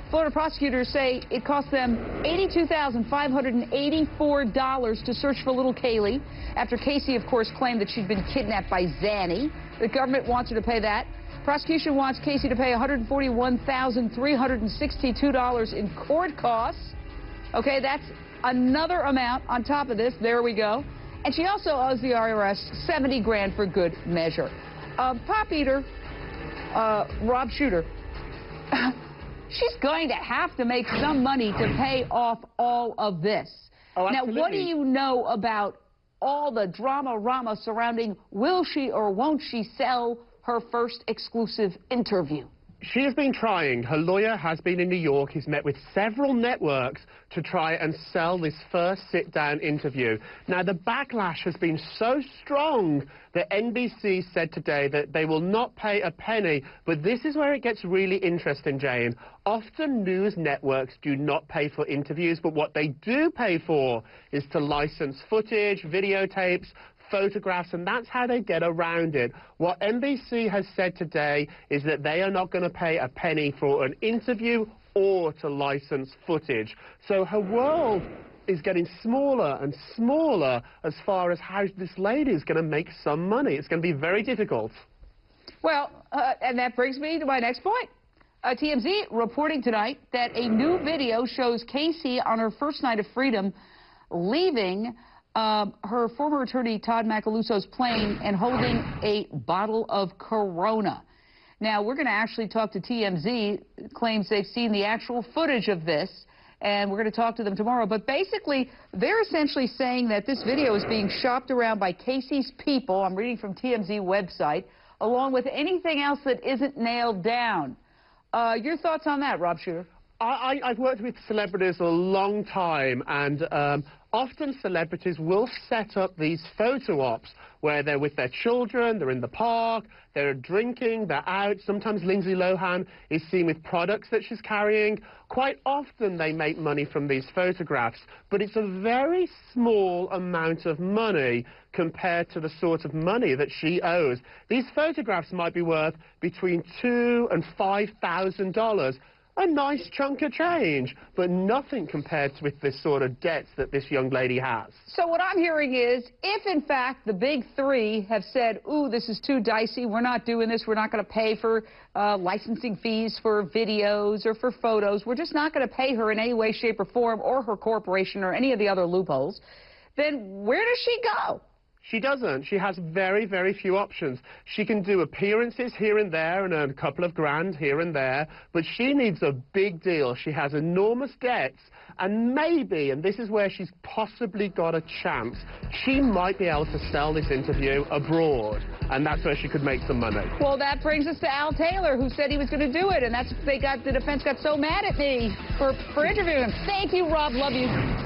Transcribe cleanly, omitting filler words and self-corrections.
Florida prosecutors say it cost them $82,584 to search for little Kaylee after Casey, of course, claimed that she'd been kidnapped by Zanny. The government wants her to pay that. Prosecution wants Casey to pay $141,362 in court costs. Okay, that's another amount on top of this. There we go. And she also owes the IRS $70 grand for good measure. PopEater, Rob Shooter, she's going to have to make some money to pay off all of this. Oh, now, what do you know about all the drama surrounding will she or won't she sell her first exclusive interview? She has been trying. Her lawyer has been in New York. He's met with several networks to try and sell this first sit-down interview. Now, the backlash has been so strong that NBC said today that they will not pay a penny. But this is where it gets really interesting, Jane. Often news networks do not pay for interviews, but what they do pay for is to license footage, videotapes, photographs, and that's how they get around it. What NBC has said today is that they are not going to pay a penny for an interview or to license footage. So her world is getting smaller and smaller as far as how this lady is going to make some money. It's going to be very difficult. Well, and that brings me to my next point. TMZ reporting tonight that a new video shows Casey on her first night of freedom leaving her former attorney Todd Macalusso's plane and holding a bottle of Corona. Now, we're going to actually talk to TMZ, claims they've seen the actual footage of this, and we're going to talk to them tomorrow. But basically, they're essentially saying that this video is being shopped around by Casey's people, I'm reading from TMZ website, along with anything else that isn't nailed down. Your thoughts on that, Rob Shooter? I've worked with celebrities a long time, and often celebrities will set up these photo ops where they're with their children, they're in the park, they're drinking, they're out. Sometimes Lindsay Lohan is seen with products that she's carrying. Quite often they make money from these photographs, but it's a very small amount of money compared to the sort of money that she owes. These photographs might be worth between $2,000 and $5,000. A nice chunk of change, but nothing compared with this sort of debts that this young lady has. So what I'm hearing is, if in fact the big three have said, ooh, this is too dicey, we're not doing this, we're not going to pay for licensing fees for videos or for photos, we're just not going to pay her in any way, shape, or form, or her corporation, or any of the other loopholes, then where does she go? She doesn't. She has very, very few options. She can do appearances here and there and earn a couple of grand here and there, but she needs a big deal. She has enormous debts, and maybe, and this is where she's possibly got a chance, she might be able to sell this interview abroad, and that's where she could make some money. Well, that brings us to Al Taylor, who said he was going to do it, and that's the defense got so mad at me for interviewing him. Thank you, Rob. Love you.